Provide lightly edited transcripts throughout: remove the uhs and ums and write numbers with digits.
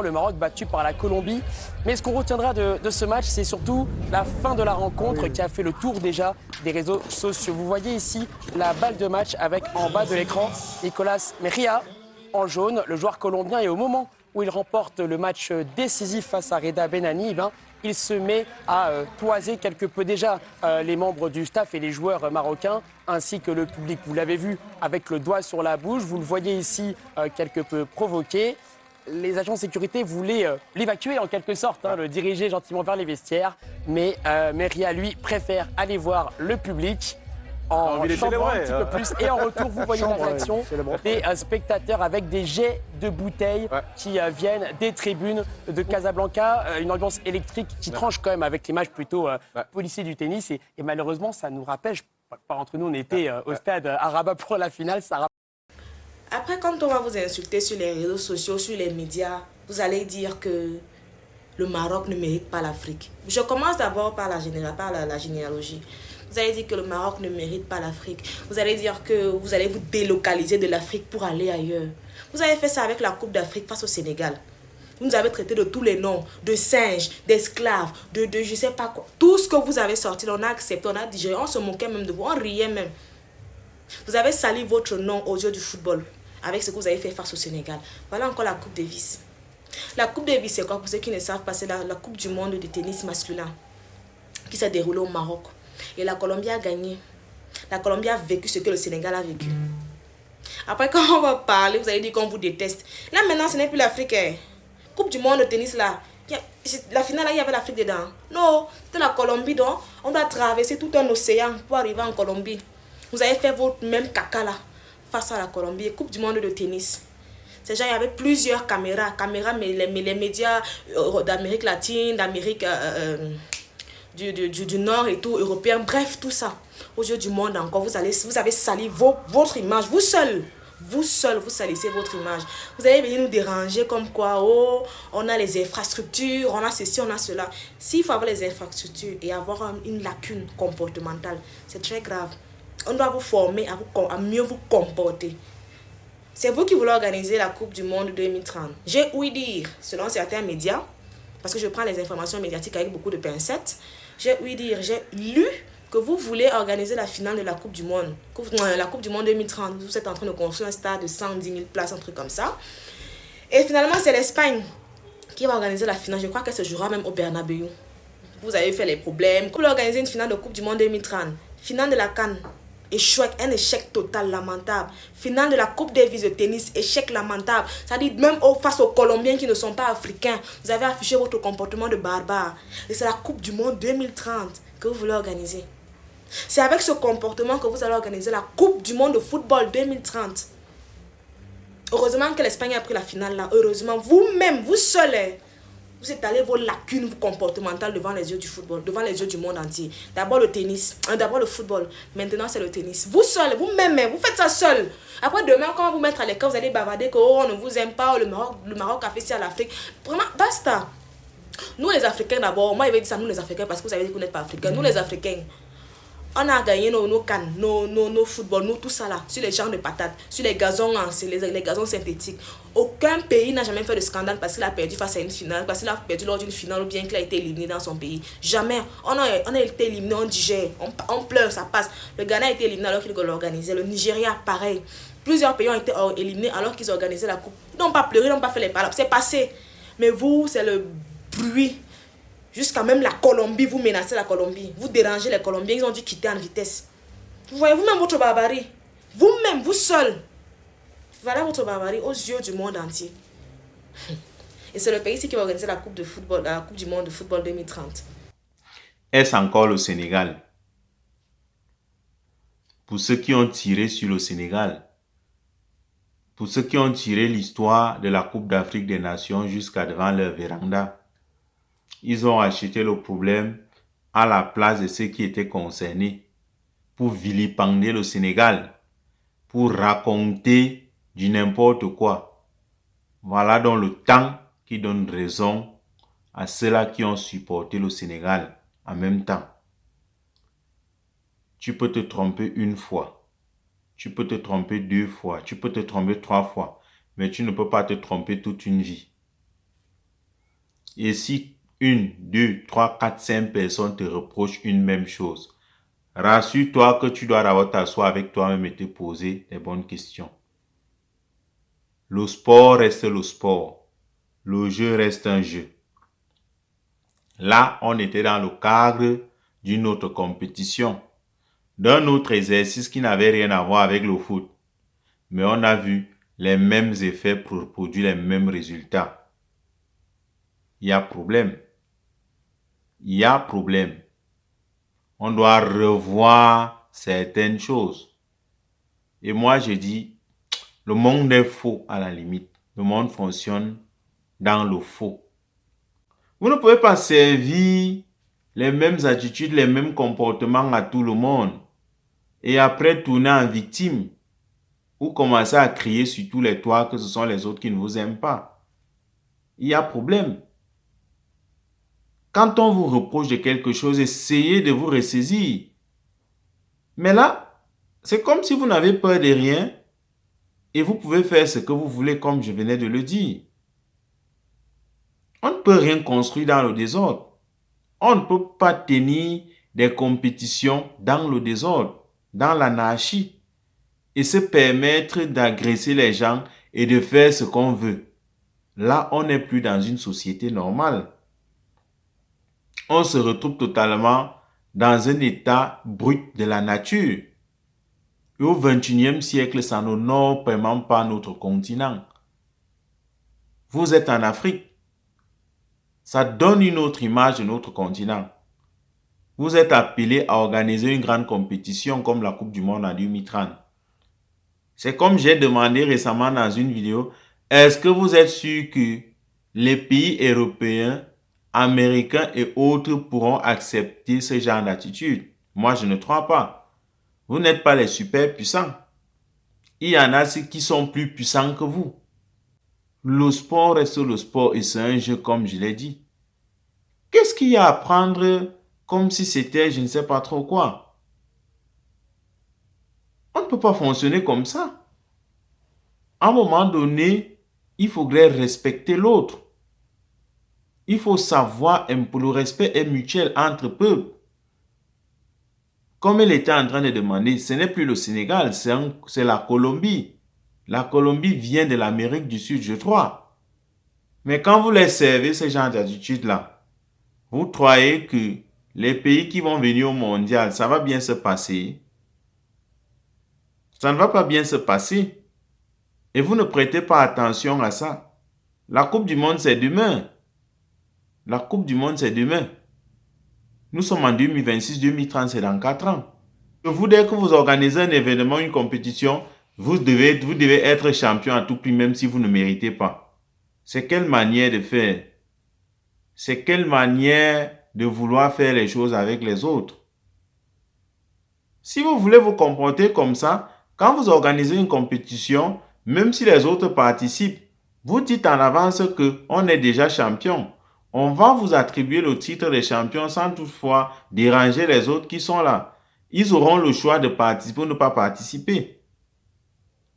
Le Maroc battu par la Colombie. Mais ce qu'on retiendra de ce match, c'est surtout la fin de la rencontre qui a fait le tour déjà des réseaux sociaux. Vous voyez ici la balle de match avec en bas de l'écran Nicolas Mejía en jaune, le joueur colombien. Et au moment où il remporte le match décisif face à Reda Benani, il se met à toiser quelque peu déjà les membres du staff et les joueurs marocains, ainsi que le public. Vous l'avez vu avec le doigt sur la bouche, vous le voyez ici quelque peu provoqué. Les agents de sécurité voulaient l'évacuer en quelque sorte, le diriger gentiment vers les vestiaires. Mais Mejía, lui, préfère aller voir le public en chambrant un petit peu plus. Et en retour, vous voyez la réaction des spectateurs avec des jets de bouteilles qui viennent des tribunes de Casablanca. Une ambiance électrique qui tranche quand même avec l'image plutôt policier du tennis. Et malheureusement, ça nous rappelle, pas entre nous, on était au stade à Rabat pour la finale. Après, quand on va vous insulter sur les réseaux sociaux, sur les médias, vous allez dire que le Maroc ne mérite pas l'Afrique. Je commence d'abord par la généalogie. Vous allez dire que le Maroc ne mérite pas l'Afrique. Vous allez dire que vous allez vous délocaliser de l'Afrique pour aller ailleurs. Vous avez fait ça avec la Coupe d'Afrique face au Sénégal. Vous nous avez traité de tous les noms, de singes, d'esclaves, de je sais pas quoi. Tout ce que vous avez sorti, on a accepté, on a digéré, on se moquait même de vous, on riait même. Vous avez sali votre nom aux yeux du football avec ce que vous avez fait face au Sénégal. Voilà encore la Coupe Davis. La Coupe Davis, c'est quoi? Pour ceux qui ne savent pas, c'est la Coupe du monde de tennis masculin qui s'est déroulée au Maroc. Et la Colombie a gagné. La Colombie a vécu ce que le Sénégal a vécu. Après, quand on va parler, vous allez dire qu'on vous déteste. Là, maintenant, ce n'est plus l'Afrique. Coupe du monde de tennis, là. La finale, là, il y avait l'Afrique dedans. Non, c'était la Colombie, donc on doit traverser tout un océan pour arriver en Colombie. Vous avez fait votre même caca, là, face à la Colombie. Coupe du monde de tennis. C'est genre, il y avait plusieurs caméras, mais les médias d'Amérique latine, d'Amérique du Nord et tout, européen, bref, tout ça. Aux yeux du monde encore, vous avez sali votre image, vous seul, vous salissez votre image. Vous allez venir nous déranger comme quoi, oh, on a les infrastructures, on a ceci, on a cela. S'il faut avoir les infrastructures et avoir une lacune comportementale, c'est très grave. On doit vous former à mieux vous comporter. C'est vous qui voulez organiser la Coupe du Monde 2030. J'ai ouï dire, selon certains médias, parce que je prends les informations médiatiques avec beaucoup de pincettes, j'ai ouï dire, j'ai lu que vous voulez organiser la finale de la Coupe du Monde. La Coupe du Monde 2030. Vous êtes en train de construire un stade de 110 000 places, un truc comme ça. Et finalement, c'est l'Espagne qui va organiser la finale. Je crois qu'elle se jouera même au Bernabéu. Vous avez fait les problèmes. Vous voulez organiser une finale de Coupe du Monde 2030. Finale de la CAN. Échec, un échec total, lamentable. Finale de la Coupe Davis de tennis, échec lamentable. C'est-à-dire, même face aux Colombiens qui ne sont pas africains, vous avez affiché votre comportement de barbare. Et c'est la Coupe du Monde 2030 que vous voulez organiser. C'est avec ce comportement que vous allez organiser la Coupe du Monde de football 2030. Heureusement que l'Espagne a pris la finale là. Heureusement, vous-même, vous seul, vous étalez vos lacunes comportementales devant les yeux du football, devant les yeux du monde entier. D'abord le tennis, d'abord le football. Maintenant, c'est le tennis. Vous seul, vous-même, vous faites ça seul. Après, demain, quand on va vous mettre à l'écart, vous allez bavarder que oh, on ne vous aime pas, oh, le Maroc a fait ça à l'Afrique. Vraiment, basta. Nous, les Africains, d'abord, moi, je vais dire ça, nous, les Africains, parce que vous savez que vous n'êtes pas Africains. Nous, les Africains, on a gagné nos cannes, nos footballs, nous, tout ça là, sur les champs de patates, sur les gazons, les gazons synthétiques. Aucun pays n'a jamais fait de scandale parce qu'il a perdu face à une finale, parce qu'il a perdu lors d'une finale ou bien qu'il a été éliminé dans son pays. Jamais. On a été éliminé, on digère, on pleure, ça passe. Le Ghana a été éliminé alors qu'il l'organisait. Le Nigeria, pareil. Plusieurs pays ont été éliminés alors qu'ils organisaient la coupe. Ils n'ont pas pleuré, ils n'ont pas fait les paroles. C'est passé. Mais vous, c'est le bruit. Jusqu'à même la Colombie, vous menacez la Colombie. Vous dérangez les Colombiens, ils ont dû quitter en vitesse. Vous voyez vous-même votre barbarie. Vous-même, vous seul. Voilà votre barbarie aux yeux du monde entier. Et c'est le pays ici qui va organiser la Coupe de football, la Coupe du Monde de football 2030. Est-ce encore le Sénégal? Pour ceux qui ont tiré sur le Sénégal, pour ceux qui ont tiré l'histoire de la Coupe d'Afrique des Nations jusqu'à devant leur véranda, ils ont acheté le problème à la place de ceux qui étaient concernés pour vilipender le Sénégal, pour raconter du n'importe quoi. Voilà donc le temps qui donne raison à ceux-là qui ont supporté le Sénégal en même temps. Tu peux te tromper une fois, tu peux te tromper 2 fois, tu peux te tromper 3 fois, mais tu ne peux pas te tromper toute une vie. Et si une, deux, trois, quatre, cinq personnes te reprochent une même chose, rassure-toi que tu dois d'abord t'asseoir avec toi-même et te poser les bonnes questions. Le sport reste le sport. Le jeu reste un jeu. Là, on était dans le cadre d'une autre compétition, d'un autre exercice qui n'avait rien à voir avec le foot. Mais on a vu les mêmes effets pour produire les mêmes résultats. Il y a problème. Il y a problème. On doit revoir certaines choses. Et moi, je dis, le monde est faux à la limite. Le monde fonctionne dans le faux. Vous ne pouvez pas servir les mêmes attitudes, les mêmes comportements à tout le monde et après tourner en victime ou commencer à crier sur tous les toits que ce sont les autres qui ne vous aiment pas. Il y a problème. Quand on vous reproche de quelque chose, essayez de vous ressaisir. Mais là, c'est comme si vous n'avez peur de rien et vous pouvez faire ce que vous voulez comme je venais de le dire. On ne peut rien construire dans le désordre. On ne peut pas tenir des compétitions dans le désordre, dans l'anarchie et se permettre d'agresser les gens et de faire ce qu'on veut. Là, on n'est plus dans une société normale. On se retrouve totalement dans un état brut de la nature. Et au XXIe siècle, ça n'honore vraiment pas notre continent. Vous êtes en Afrique. Ça donne une autre image de notre continent. Vous êtes appelé à organiser une grande compétition comme la Coupe du Monde en 2030. C'est comme j'ai demandé récemment dans une vidéo, est-ce que vous êtes sûr que les pays européens, américains et autres pourront accepter ce genre d'attitude? Moi, je ne crois pas. Vous n'êtes pas les super puissants. Il y en a qui sont plus puissants que vous. Le sport reste le sport et c'est un jeu comme je l'ai dit. Qu'est-ce qu'il y a à prendre comme si c'était je ne sais pas trop quoi? On ne peut pas fonctionner comme ça. À un moment donné, il faudrait respecter l'autre. Il faut savoir, le respect est mutuel entre peuples. Comme elle était en train de demander, ce n'est plus le Sénégal, c'est la Colombie. La Colombie vient de l'Amérique du Sud, je crois. Mais quand vous les servez, ce genre d'attitude-là, vous croyez que les pays qui vont venir au mondial, ça va bien se passer? Ça ne va pas bien se passer. Et vous ne prêtez pas attention à ça. La Coupe du Monde, c'est demain. La Coupe du Monde, c'est demain. Nous sommes en 2026-2030, c'est dans 4 ans. Vous, dès que vous organisez un événement, une compétition, vous devez être champion à tout prix, même si vous ne méritez pas. C'est quelle manière de faire? C'est quelle manière de vouloir faire les choses avec les autres? Si vous voulez vous comporter comme ça, quand vous organisez une compétition, même si les autres participent, vous dites en avance qu'on est déjà champion. On va vous attribuer le titre de champion sans toutefois déranger les autres qui sont là. Ils auront le choix de participer ou ne pas participer.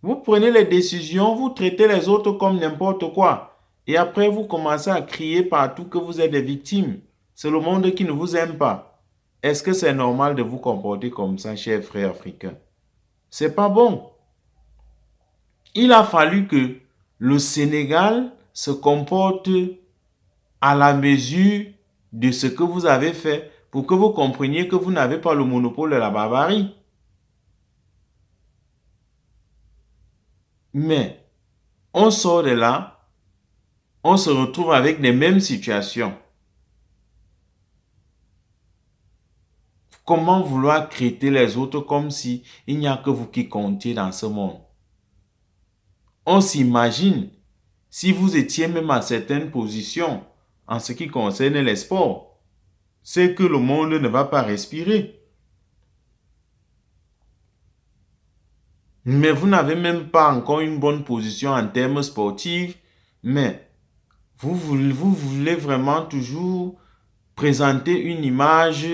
Vous prenez les décisions, vous traitez les autres comme n'importe quoi. Et après, vous commencez à crier partout que vous êtes des victimes. C'est le monde qui ne vous aime pas. Est-ce que c'est normal de vous comporter comme ça, chers frères africains? C'est pas bon. Il a fallu que le Sénégal se comporte à la mesure de ce que vous avez fait pour que vous compreniez que vous n'avez pas le monopole de la barbarie. Mais on sort de là, on se retrouve avec les mêmes situations. Comment vouloir traiter les autres comme si il n'y a que vous qui comptiez dans ce monde? On s'imagine si vous étiez même à certaines positions en ce qui concerne les sports, c'est que le monde ne va pas respirer. Mais vous n'avez même pas encore une bonne position en termes sportifs, mais vous voulez vraiment toujours présenter une image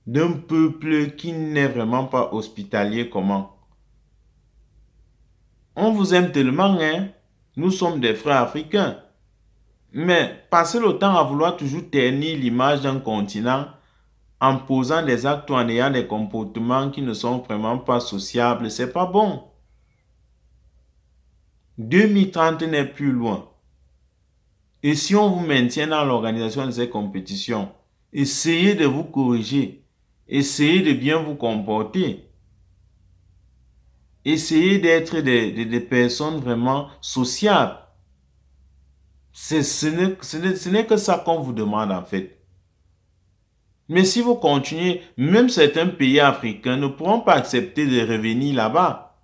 d'un peuple qui n'est vraiment pas hospitalier. Comment? On vous aime tellement, hein? Nous sommes des frères africains. Mais passer le temps à vouloir toujours ternir l'image d'un continent en posant des actes ou en ayant des comportements qui ne sont vraiment pas sociables, c'est pas bon. 2030 n'est plus loin. Et si on vous maintient dans l'organisation de ces compétitions, essayez de vous corriger. Essayez de bien vous comporter. Essayez d'être des personnes vraiment sociables. Ce n'est que ça qu'on vous demande en fait. Mais si vous continuez, même certains pays africains ne pourront pas accepter de revenir là-bas.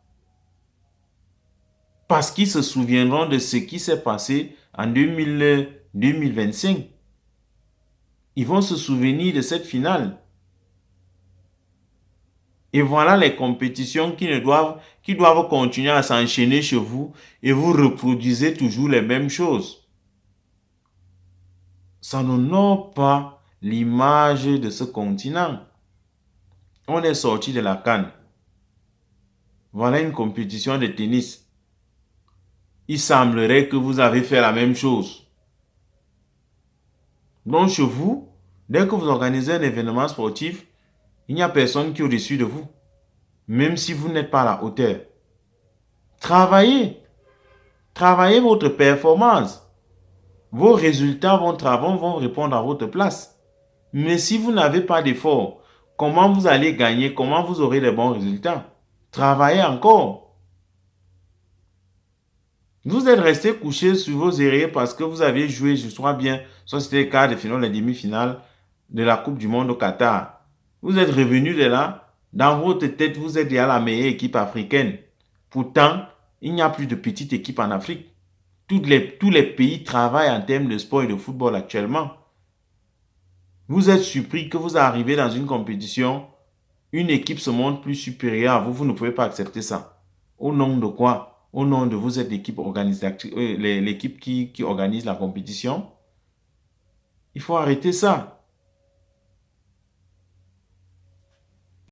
Parce qu'ils se souviendront de ce qui s'est passé en 2025. Ils vont se souvenir de cette finale. Et voilà les compétitions qui doivent continuer à s'enchaîner chez vous et vous reproduisez toujours les mêmes choses. Ça n'honore pas l'image de ce continent. On est sorti de la CAN. Voilà une compétition de tennis. Il semblerait que vous avez fait la même chose. Donc chez vous, dès que vous organisez un événement sportif, il n'y a personne qui est au-dessus de vous. Même si vous n'êtes pas à la hauteur. Travaillez. Travaillez votre performance. Vos résultats vont répondre à votre place. Mais si vous n'avez pas d'effort, comment vous allez gagner? Comment vous aurez de bons résultats? Travaillez encore. Vous êtes resté couché sur vos oreillers parce que vous aviez joué, je crois bien, soit c'était les quarts de finale, les demi-finales de la Coupe du Monde au Qatar. Vous êtes revenu de là, dans votre tête, vous êtes déjà la meilleure équipe africaine. Pourtant, il n'y a plus de petite équipe en Afrique. Tous les pays travaillent en termes de sport et de football actuellement. Vous êtes surpris que vous arrivez dans une compétition, une équipe se montre plus supérieure à vous, vous ne pouvez pas accepter ça. Au nom de quoi? Au nom de vous êtes l'équipe l'équipe qui organise la compétition. Il faut arrêter ça.